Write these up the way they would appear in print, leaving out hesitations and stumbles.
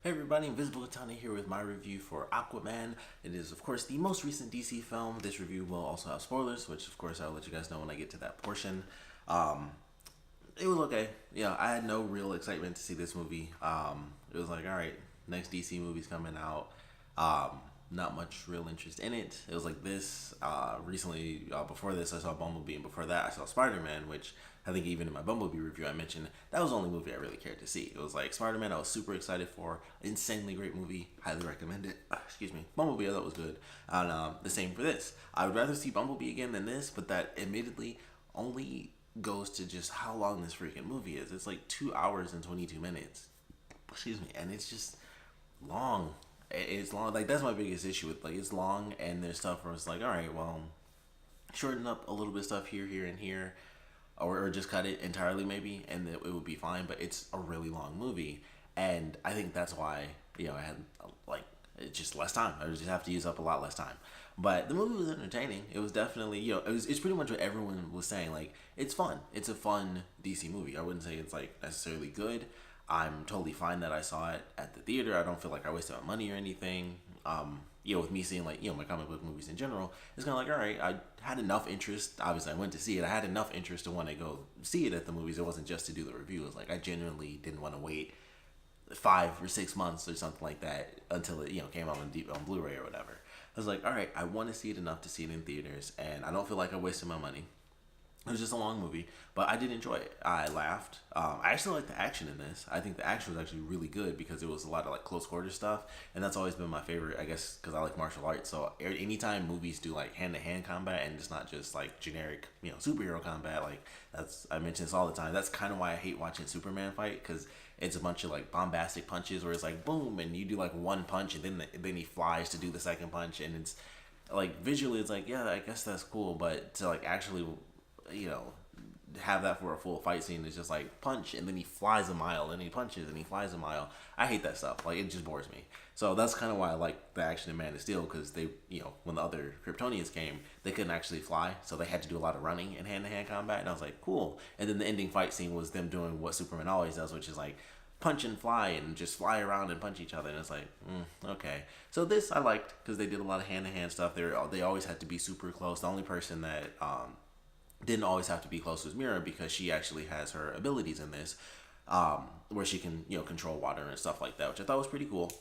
Hey everybody, Invisiblekatana here with my review for Aquaman. It is, of course, the most recent DC film. This review will also have spoilers, which, of course, I'll let you guys know when I get to that portion. Um, it was okay. Yeah, I had no real excitement to see this movie. It was like, all right, next DC movie's coming out. Not much real interest in it. It was like this. Recently, before this, I saw Bumblebee, and before that, I saw Spider-Man, which I think even in my Bumblebee review, I mentioned that was the only movie I really cared to see. It was like Spider-Man, I was super excited for. Insanely great movie. Highly recommend it. Excuse me. Bumblebee, I thought was good. And the same for this. I would rather see Bumblebee again than this, but that admittedly only goes to just how long this freaking movie is. It's like 2 hours and 22 minutes. Excuse me. And it's just long. It's long. Like, that's my biggest issue with, like, it's long, and there's stuff where it's like, all right, well, shorten up a little bit of stuff here, and here, or just cut it entirely maybe, and it would be fine. But it's a really long movie, and I think that's why I had like it's just less time. I just have to use up a lot less time. But the movie was entertaining. It was definitely it's pretty much what everyone was saying. Like, it's fun. It's a fun DC movie. I wouldn't say it's like necessarily good. I'm totally fine that I saw it at the theater. I don't feel like I wasted my money or anything. With me seeing like, my comic book movies in general, it's kind of like, all right, I had enough interest. Obviously, I went to see it. I had enough interest to want to go see it at the movies. It wasn't just to do the review. It was like, I genuinely didn't want to wait 5 or 6 months or something like that until it, came out on Blu-ray or whatever. I was like, all right, I want to see it enough to see it in theaters, and I don't feel like I wasted my money. It was just a long movie, but I did enjoy it. I laughed. I actually liked the action in this. I think the action was actually really good because it was a lot of like close quarter stuff, and that's always been my favorite, I guess, because I like martial arts. So anytime movies do like hand to hand combat and it's not just like generic, superhero combat, like I mention this all the time. That's kind of why I hate watching Superman fight, because it's a bunch of like bombastic punches where it's like boom, and you do like one punch, and then he flies to do the second punch, and it's like visually it's like, yeah, I guess that's cool, but to like actually have that for a full fight scene is just like punch and then he flies a mile and he punches and he flies a mile. I hate that stuff. Like, it just bores me. So that's kind of why I like the action in Man of Steel, because they, when the other Kryptonians came, they couldn't actually fly, so they had to do a lot of running in hand-to-hand combat, and I was like, cool. And then the ending fight scene was them doing what Superman always does, which is like punch and fly and just fly around and punch each other, and it's like, okay. So this I liked because they did a lot of hand-to-hand stuff. They always had to be super close. The only person that didn't always have to be close to Mira, because she actually has her abilities in this, where she can control water and stuff like that, which I thought was pretty cool.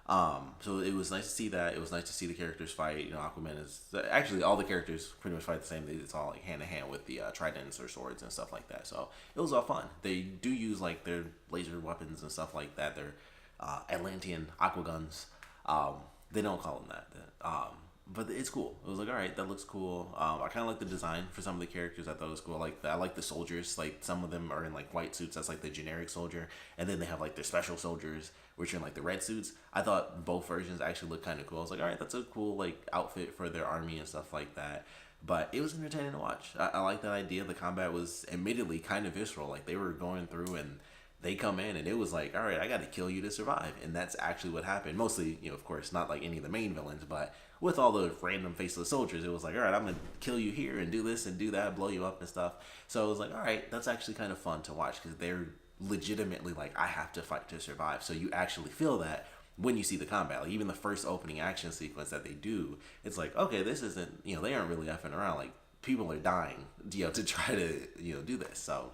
So it was nice to see that. It was nice to see the characters fight. Aquaman is actually, all the characters pretty much fight the same. It's all like hand to hand with the tridents or swords and stuff like that. So it was all fun. They do use like their laser weapons and stuff like that. Their Atlantean aqua guns. They don't call them that. But it's cool. It was like, all right, that looks cool. I kind of like the design for some of the characters. I thought it was cool. I like the soldiers. Like, some of them are in like white suits. That's like the generic soldier. And then they have like their special soldiers, which are in like the red suits. I thought both versions actually looked kind of cool. I was like, all right, that's a cool like outfit for their army and stuff like that. But it was entertaining to watch. I like that idea. The combat was admittedly kind of visceral. Like, they were going through and they come in and it was like, all right, I got to kill you to survive. And that's actually what happened. Mostly, of course, not like any of the main villains, but with all the random faceless soldiers, it was like, all right, I'm going to kill you here and do this and do that, blow you up and stuff. So it was like, all right, that's actually kind of fun to watch, because they're legitimately like, I have to fight to survive. So you actually feel that when you see the combat. Like, even the first opening action sequence that they do, it's like, okay, this isn't, they aren't really effing around. Like, people are dying, to try to, do this. So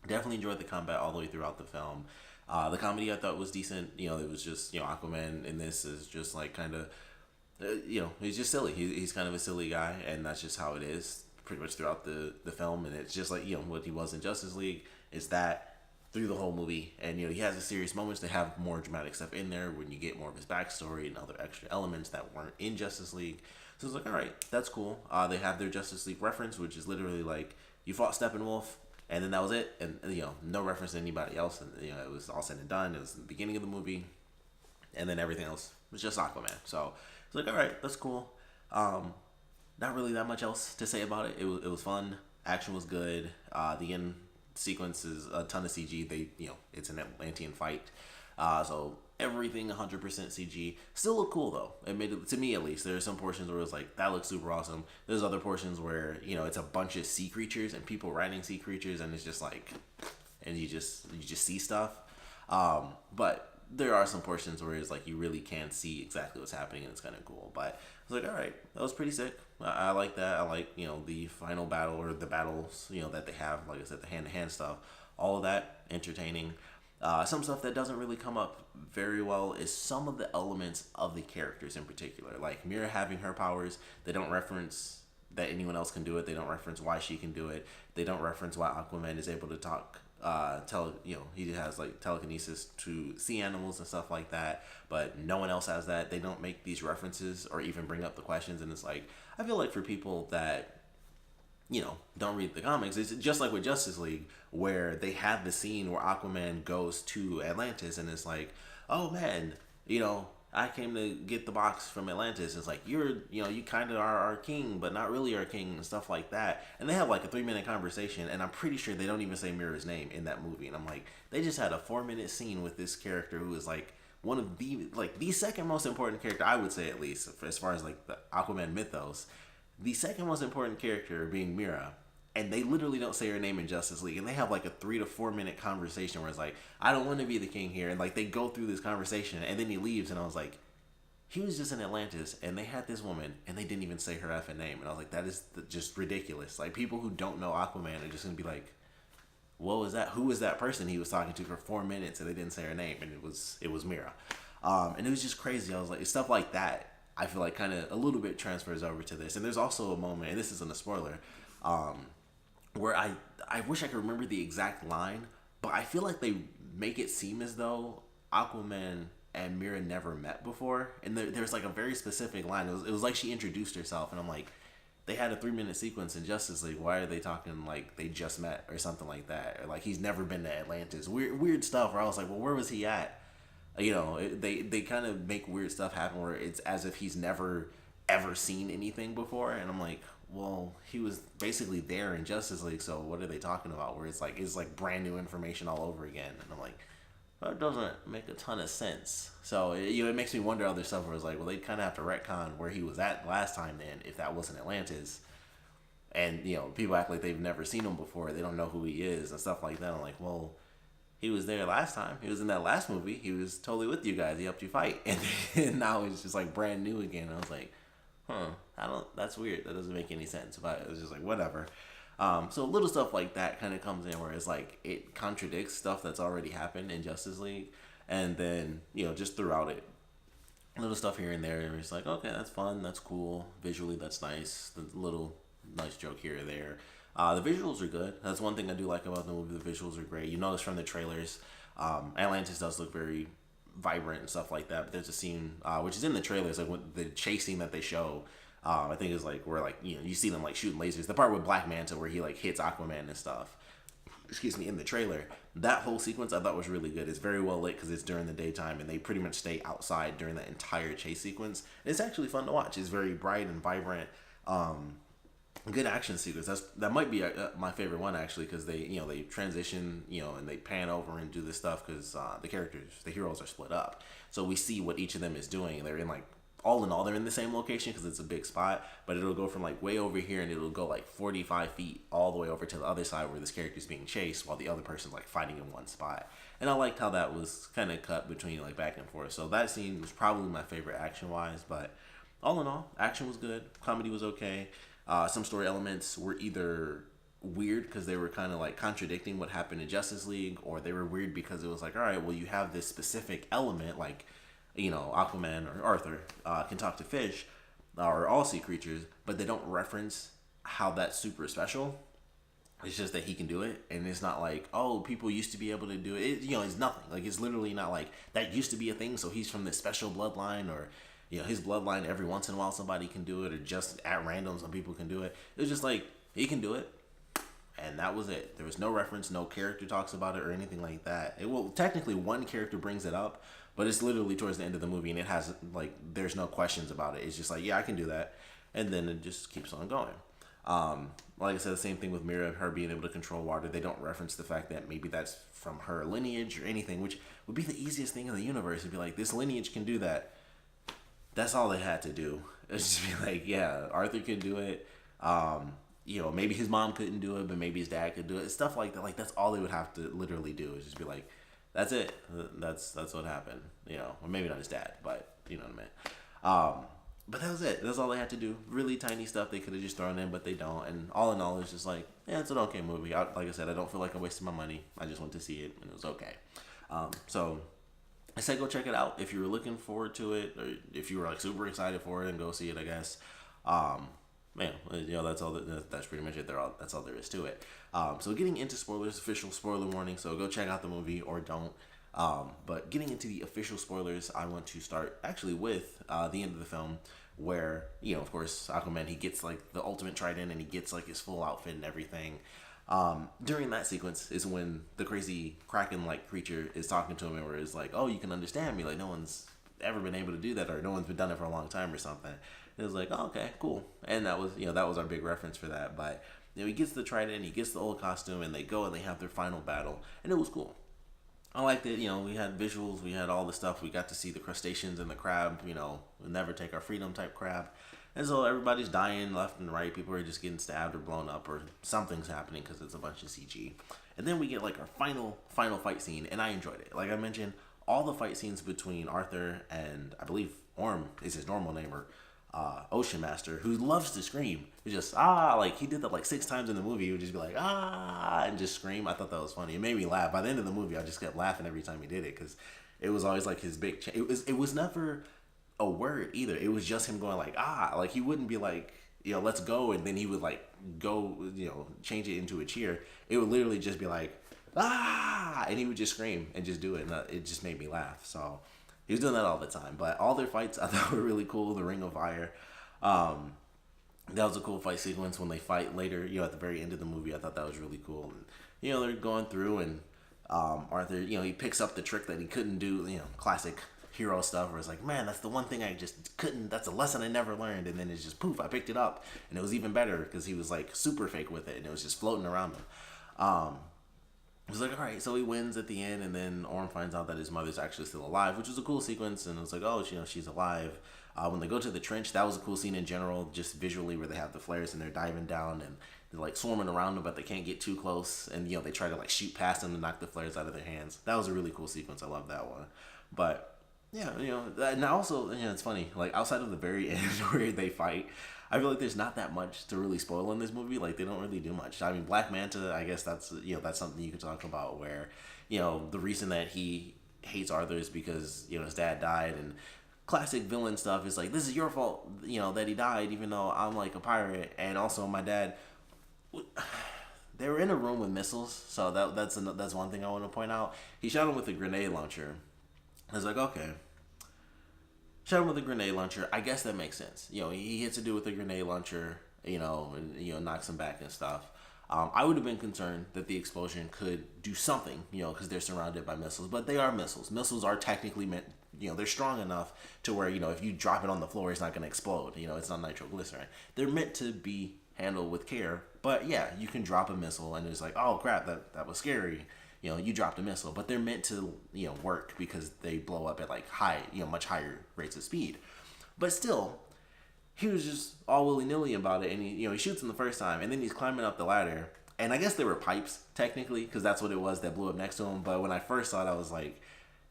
definitely enjoyed the combat all the way throughout the film. The comedy I thought was decent. It was just, Aquaman in this is just like kind of, he's just silly. He's kind of a silly guy, and that's just how it is pretty much throughout the film. And it's just like, what he was in Justice League is that through the whole movie. And, he has the serious moments. They have more dramatic stuff in there when you get more of his backstory and other extra elements that weren't in Justice League. So it's like, all right, that's cool. They have their Justice League reference, which is literally like, you fought Steppenwolf, and then that was it. And, no reference to anybody else. And, it was all said and done. It was the beginning of the movie. And then everything else was just Aquaman. So it's like, all right, that's cool. Not really that much else to say about it. It was fun. Action was good. The end sequence is a ton of CG. It's an Atlantean fight. So everything 100% CG. Still look cool though. Admittedly, to me at least. There are some portions where it's like, that looks super awesome. There's other portions where, it's a bunch of sea creatures and people riding sea creatures, and it's just like, and you just see stuff. But there are some portions where it's like you really can see exactly what's happening and it's kind of cool. But I was like, all right, that was pretty sick. I like that. I like, the final battle or the battles, that they have. Like I said, the hand to hand stuff, all of that entertaining. Some stuff that doesn't really come up very well is some of the elements of the characters in particular. Like Mira having her powers, they don't reference that anyone else can do it. They don't reference why she can do it. They don't reference why Aquaman is able to talk, he has like telekinesis to see animals and stuff like that, but no one else has that. They don't make these references or even bring up the questions, and it's like, I feel like for people that don't read the comics, it's just like with Justice League, where they have the scene where Aquaman goes to Atlantis and it's like, oh man, I came to get the box from Atlantis. It's like, you kind of are our king, but not really our king and stuff like that. And they have like a 3-minute conversation, and I'm pretty sure they don't even say Mira's name in that movie. And I'm like, they just had a 4-minute scene with this character who is like one of the second most important character, I would say, at least as far as like the Aquaman mythos. The second most important character being Mira, and they literally don't say her name in Justice League, and they have like a 3 to 4 minute conversation where it's like, I don't want to be the king here, and like they go through this conversation, and then he leaves, and I was like, he was just in Atlantis, and they had this woman, and they didn't even say her effing name, and I was like, that is just ridiculous. Like, people who don't know Aquaman are just gonna be like, what was that? Who was that person he was talking to for 4 minutes, and they didn't say her name, and it was Mira, and it was just crazy. I was like, stuff like that, I feel like kind of a little bit transfers over to this. And there's also a moment, and this isn't a spoiler, where I wish I could remember the exact line, but I feel like they make it seem as though Aquaman and Mira never met before. And there's like a very specific line. It was like she introduced herself, and I'm like, they had a 3-minute sequence in Justice League. Why are they talking like they just met or something like that? Or like he's never been to Atlantis. Weird stuff where I was like, well, where was he at? They kind of make weird stuff happen where it's as if he's never ever seen anything before, and I'm like, well, he was basically there in Justice League, so what are they talking about? Where it's like brand new information all over again, and I'm like, that doesn't make a ton of sense. So it makes me wonder other stuff where it's like, well, they kind of have to retcon where he was at last time then if that wasn't Atlantis, and people act like they've never seen him before, they don't know who he is and stuff like that. I'm like, well, he was there last time. He was in that last movie. He was totally with you guys. He helped you fight. And now he's just like brand new again. I was like, that's weird. That doesn't make any sense. But it was just like, whatever. So little stuff like that kind of comes in where it's like, it contradicts stuff that's already happened in Justice League. And then, just throughout it, little stuff here and there. It's like, okay, that's fun. That's cool. Visually, that's nice. The little nice joke here or there. The visuals are good. That's one thing I do like about the movie. The visuals are great. You notice from the trailers, Atlantis does look very vibrant and stuff like that. But there's a scene, which is in the trailers, like when the chase scene that they show, I think is like where like, you see them like shooting lasers. The part with Black Manta where he like hits Aquaman and stuff. Excuse me, in the trailer. That whole sequence I thought was really good. It's very well lit because it's during the daytime, and they pretty much stay outside during that entire chase sequence. It's actually fun to watch. It's very bright and vibrant. Good action sequence. That might be my favorite one actually, because they transition, and they pan over and do this stuff because the heroes are split up, so we see what each of them is doing. They're in like, all in all, they're in the same location because it's a big spot, but it'll go from like way over here and it'll go like 45 feet all the way over to the other side where this character's being chased while the other person's like fighting in one spot. And I liked how that was kind of cut between like back and forth. So that scene was probably my favorite action wise, but all in all, action was good, comedy was okay. Some story elements were either weird because they were kind of like contradicting what happened in Justice League, or they were weird because it was like, all right, well, you have this specific element, like, Aquaman or Arthur can talk to fish or all sea creatures, but they don't reference how that's super special. It's just that he can do it, and it's not like, oh, people used to be able to do it. It's nothing. Like, it's literally not like that used to be a thing, so he's from this special bloodline, or his bloodline, every once in a while somebody can do it, or just at random some people can do it. It was just like, he can do it, and that was it. There was no reference, no character talks about it or anything like that. Technically one character brings it up, but it's literally towards the end of the movie, and it has, like, there's no questions about it. It's just like, yeah, I can do that, and then it just keeps on going. Like I said, the same thing with Mira, her being able to control water. They don't reference the fact that maybe that's from her lineage or anything, which would be the easiest thing in the universe. It'd be like, this lineage can do that. That's all they had to do. It's just be like, yeah, Arthur could do it. Maybe his mom couldn't do it, but maybe his dad could do it. Stuff like that. Like, that's all they would have to literally do, is just be like, That's it. That's what happened. Or maybe not his dad, but you know what I mean. But that was it. That's all they had to do. Really tiny stuff they could have just thrown in, but they don't. And all in all, it's just like, yeah, it's an okay movie. Like I said, I don't feel like I wasted my money. I just went to see it, and it was okay. So I said go check it out if you were looking forward to it, or if you were like super excited for it, and go see it. I guess. Man, that's all. That's pretty much it. That's all there is to it. So getting into spoilers, official spoiler warning. So go check out the movie or don't. But getting into the official spoilers, I want to start actually with the end of the film, where of course, Aquaman, he gets like the ultimate trident and he gets like his full outfit and everything. During that sequence is when the crazy kraken like creature is talking to him, and where it's like, oh, you can understand me, like no one's ever been able to do that, or no one's been done it for a long time or something. It was like, oh, okay, cool. And that was our big reference for that. But he gets the trident, he gets the old costume, and they go and they have their final battle, and it was cool. I liked it. We had visuals, we had all the stuff. We got to see the crustaceans and the crab. We'll never take our freedom type crab. And so everybody's dying left and right. People are just getting stabbed or blown up, or something's happening because it's a bunch of CG. And then we get like our final fight scene, and I enjoyed it. Like I mentioned, all the fight scenes between Arthur and, I believe Orm is his normal name, or Ocean Master, who loves to scream. He just like he did that like 6 times in the movie. He would just be like and just scream. I thought that was funny. It made me laugh. By the end of the movie, I just kept laughing every time he did it, because it was always like his big. It was never a word either. It was just him going like like he wouldn't be like let's go, and then he would like go change it into a cheer. It would literally just be like and he would just scream and just do it, and it just made me laugh. So he was doing that all the time. But all their fights I thought were really cool. The Ring of Fire. That was a cool fight sequence when they fight later, at the very end of the movie. I thought that was really cool. And, they're going through, and Arthur, he picks up the trick that he couldn't do, classic hero stuff, where it's like, man, that's the one thing I just couldn't, that's a lesson I never learned. And then it's just poof, I picked it up, and it was even better because he was like super fake with it, and it was just floating around him. It was like, all right, so he wins at the end, and then Orm finds out that his mother's actually still alive, which was a cool sequence. And it was like, oh, she's alive. When they go to the trench, that was a cool scene in general, just visually, where they have the flares and they're diving down and they're like swarming around them, but they can't get too close. And they try to like shoot past them to knock the flares out of their hands. That was a really cool sequence. I love that one. But yeah, and also, it's funny, like outside of the very end where they fight, I feel like there's not that much to really spoil in this movie. Like they don't really do much. I mean, Black Manta, I guess that's something you could talk about, where the reason that he hates Arthur is because his dad died, and classic villain stuff is like, this is your fault that he died, even though I'm like a pirate, and also my dad. They were in a room with missiles, so that's one thing I want to point out. He shot him with a grenade launcher. I was like, okay. Shot him with a grenade launcher. I guess that makes sense. He hits a dude with a grenade launcher, and knocks him back and stuff. I would have been concerned that the explosion could do something, because they're surrounded by missiles. But they are missiles. Missiles are technically meant, they're strong enough to where, if you drop it on the floor, it's not going to explode. It's not nitroglycerin. They're meant to be handled with care. But yeah, you can drop a missile, and it's like, oh crap, that was scary. You dropped a missile, but they're meant to, work because they blow up at like much higher rates of speed. But still, he was just all willy-nilly about it, and he shoots him the first time, and then he's climbing up the ladder, and I guess there were pipes, technically, because that's what it was that blew up next to him. But when I first saw it, I was like,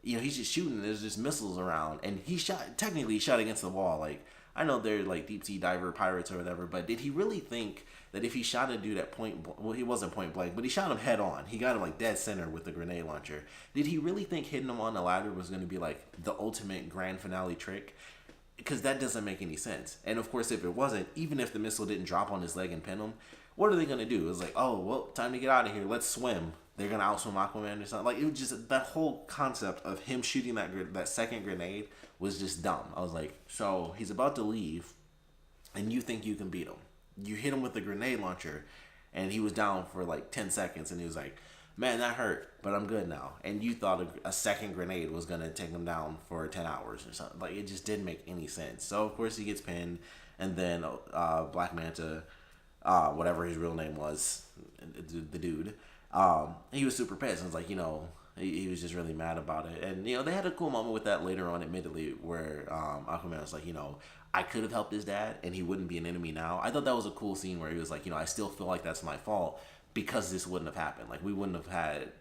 he's just shooting, there's just missiles around, and he shot against the wall. Like, I know they're like deep sea diver pirates or whatever, but did he really think that if he shot a dude at well, he wasn't point blank, but he shot him head on. He got him like dead center with the grenade launcher. Did he really think hitting him on the ladder was going to be like the ultimate grand finale trick? Because that doesn't make any sense. And of course, if it wasn't, even if the missile didn't drop on his leg and pin him, what are they going to do? It's like, oh, well, time to get out of here. Let's swim. They're going to outswim Aquaman or something. Like, it was just, that whole concept of him shooting that second grenade was just dumb. I was like, so he's about to leave, and you think you can beat him. You hit him with the grenade launcher, and he was down for like 10 seconds, and he was like, man, that hurt, but I'm good now. And you thought a second grenade was going to take him down for 10 hours or something. Like, it just didn't make any sense. So, of course, he gets pinned, and then Black Manta, whatever his real name was, the dude, he was super pissed. And was like, he was just really mad about it. And, they had a cool moment with that later on, admittedly, where Aquaman was like, I could have helped his dad, and he wouldn't be an enemy now. I thought that was a cool scene where he was like, I still feel like that's my fault, because this wouldn't have happened. Like, we wouldn't have had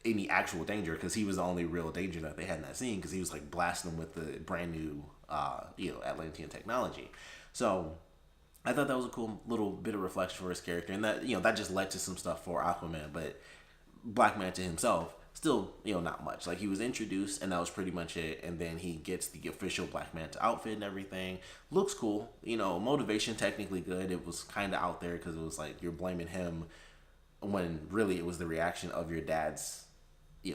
any actual danger, because he was the only real danger that they had in that scene, because he was like blasting them with the brand new Atlantean technology. So I thought that was a cool little bit of reflection for his character, and that that just led to some stuff for Aquaman. But Black Manta himself, still not much. Like, he was introduced, and that was pretty much it. And then he gets the official Black Manta outfit and everything. Looks cool. Motivation technically good. It was kind of out there because it was like you're blaming him when really it was the reaction of your dad's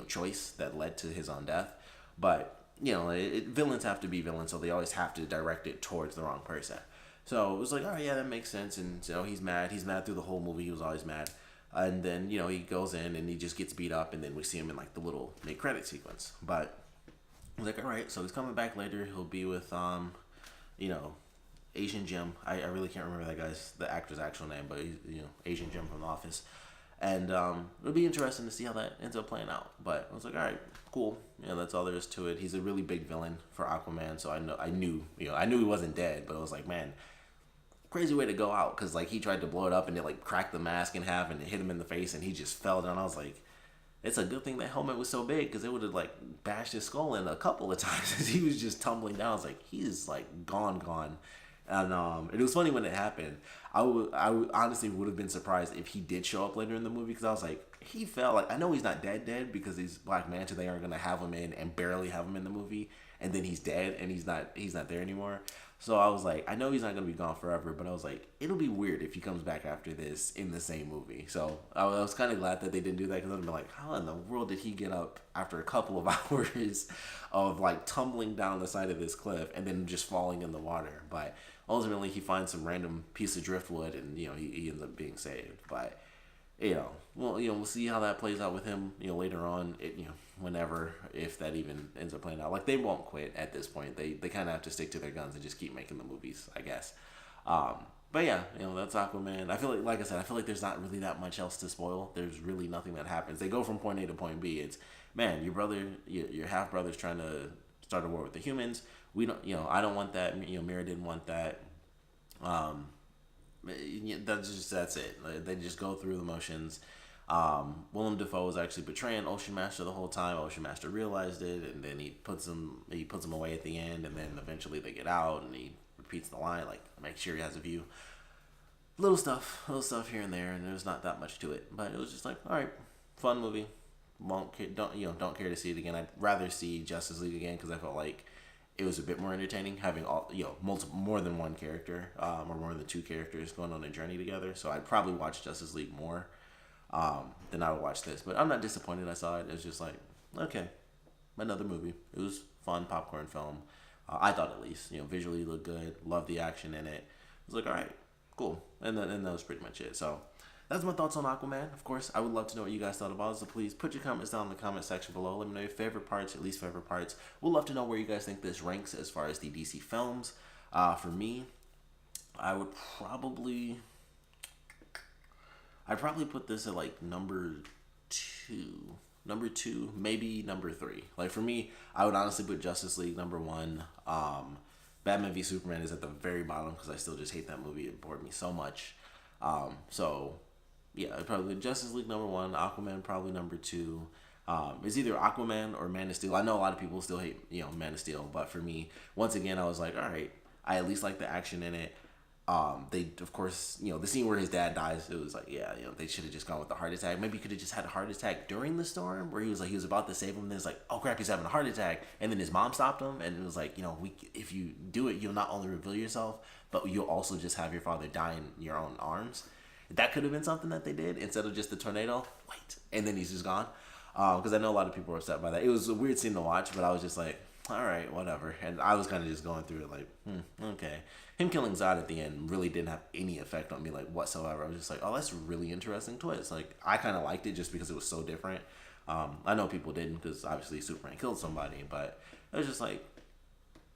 choice that led to his own death. But villains have to be villains, so they always have to direct it towards the wrong person. So it was like, oh yeah, that makes sense. And he's mad. He's mad through the whole movie. He was always mad. And then he goes in and he just gets beat up, and then we see him in like the little mid-credit sequence. But I was like, all right, so he's coming back later. He'll be with Asian Jim. I really can't remember the actor's actual name, but he's Asian Jim from The Office. And it'll be interesting to see how that ends up playing out. But I was like, all right, cool. That's all there is to it. He's a really big villain for Aquaman, so I knew he wasn't dead, but I was like, man, crazy way to go out, because like he tried to blow it up and it like cracked the mask in half and it hit him in the face and he just fell down. I was like, it's a good thing that helmet was so big, because it would have like bashed his skull in a couple of times as he was just tumbling down. I was like, he's like gone. And it was funny when it happened. I honestly would have been surprised if he did show up later in the movie, because I was like, he fell. Like, I know he's not dead because he's Black Manta. They aren't gonna have him in and barely have him in the movie, and then he's dead and he's not there anymore. So I was like, I know he's not gonna be gone forever, but I was like, it'll be weird if he comes back after this in the same movie. So I was kind of glad that they didn't do that, because I'd been like, how in the world did he get up after a couple of hours of like tumbling down the side of this cliff and then just falling in the water? But ultimately, he finds some random piece of driftwood, and he ends up being saved. But we'll see how that plays out with him. Later on, whenever, if that even ends up playing out. Like, they won't quit at this point. They kind of have to stick to their guns and just keep making the movies, I guess. But yeah, that's Aquaman. I feel like I said, there's not really that much else to spoil. There's really nothing that happens. They go from point A to point B. It's, man, your brother, your half brother's trying to start a war with the humans. We don't, I don't want that. Mira didn't want that. That's it. They just go through the motions. Willem Dafoe was actually betraying Ocean Master the whole time. Ocean Master realized it, and then he puts him away at the end, and then eventually they get out, and he repeats the line, like, make sure he has a view. Little stuff here and there, and there's not that much to it, but it was just like, all right, fun movie. Don't care to see it again. I'd rather see Justice League again, because I felt like it was a bit more entertaining having more than one character, or more than two characters going on a journey together. So I'd probably watch Justice League more than I would watch this. But I'm not disappointed I saw it. It was just like, okay, another movie. It was fun popcorn film. I thought, at least, visually it looked good. Loved the action in it. I was like, all right, cool. And that was pretty much it. So that's my thoughts on Aquaman. Of course, I would love to know what you guys thought about it, so please put your comments down in the comment section below. Let me know your favorite parts, your least favorite parts. We'd love to know where you guys think this ranks as far as the DC films. For me, I'd probably put this at like number two, maybe number three. Like, for me, I would honestly put Justice League number one. Batman v Superman is at the very bottom, because I still just hate that movie. It bored me so much. So yeah, probably Justice League number one, Aquaman probably number two. It's either Aquaman or Man of Steel. I know a lot of people still hate Man of Steel, but for me, once again, I was like, all right, I at least like the action in it. They, of course, the scene where his dad dies, it was like, yeah, they should have just gone with the heart attack. Maybe you could have just had a heart attack during the storm, where he was about to save him, and then it's like, oh crap, he's having a heart attack, and then his mom stopped him, and it was like, if you do it, you'll not only reveal yourself, but you'll also just have your father die in your own arms. That could have been something that they did instead of just the tornado. Wait, and then he's just gone. Because I know a lot of people were upset by that. It was a weird scene to watch, but I was just like, all right, whatever. And I was kind of just going through it like, okay. Him killing Zod at the end really didn't have any effect on me, like, whatsoever. I was just like, oh, that's a really interesting twist. Like, I kind of liked it just because it was so different. I know people didn't, because obviously Superman killed somebody, but it was just like,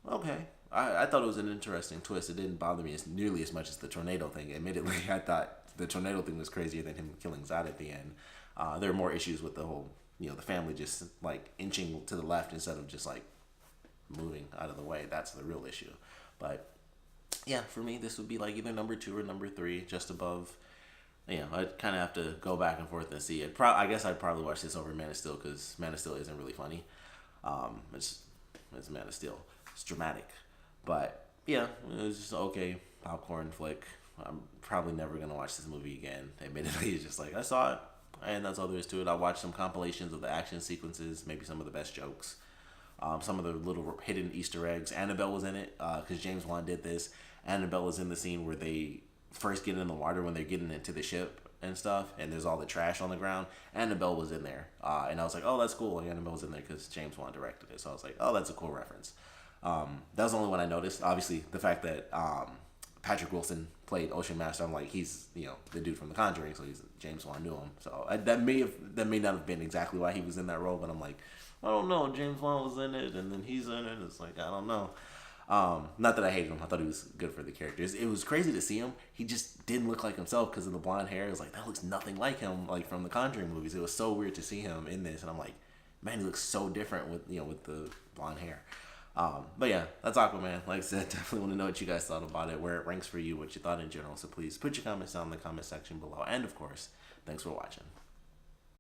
okay. I thought it was an interesting twist. It didn't bother me nearly as much as the tornado thing. Admittedly, I thought the tornado thing was crazier than him killing Zod at the end. There are more issues with the whole, the family just like inching to the left instead of just like moving out of the way. That's the real issue. But yeah, for me, this would be like either number two or number three, just above I kind of have to go back and forth and see it. I guess I'd probably watch this over Man of Steel because Man of Steel isn't really funny. It's Man of Steel. It's dramatic, but yeah, it was just okay popcorn flick. I'm probably never gonna watch this movie again. Admittedly, it's just like I saw it, and that's all there is to it. I watched some compilations of the action sequences, maybe some of the best jokes, some of the little hidden Easter eggs. Annabelle was in it because James Wan did this. Annabelle was in the scene where they first get in the water when they're getting into the ship and stuff, and there's all the trash on the ground. Annabelle was in there, and I was like, oh, that's cool. Like, Annabelle was in there because James Wan directed it, so I was like, oh, that's a cool reference. That was the only one I noticed. Obviously, the fact that Patrick Wilson played Ocean Master, I'm like, he's the dude from The Conjuring, so James Wan knew him. So that may not have been exactly why he was in that role, but I'm like, I don't know. James Wan was in it, and then he's in it. It's like, I don't know. Not that I hated him. I thought he was good for the characters. It was crazy to see him. He just didn't look like himself because of the blonde hair. It was like, that looks nothing like him, like from the Conjuring movies. It was so weird to see him in this, and I'm like, man, he looks so different with with the blonde hair. But yeah, that's Aquaman. Like I said, definitely want to know what you guys thought about it, where it ranks for you, what you thought in general. So please put your comments down in the comment section below. And of course, thanks for watching.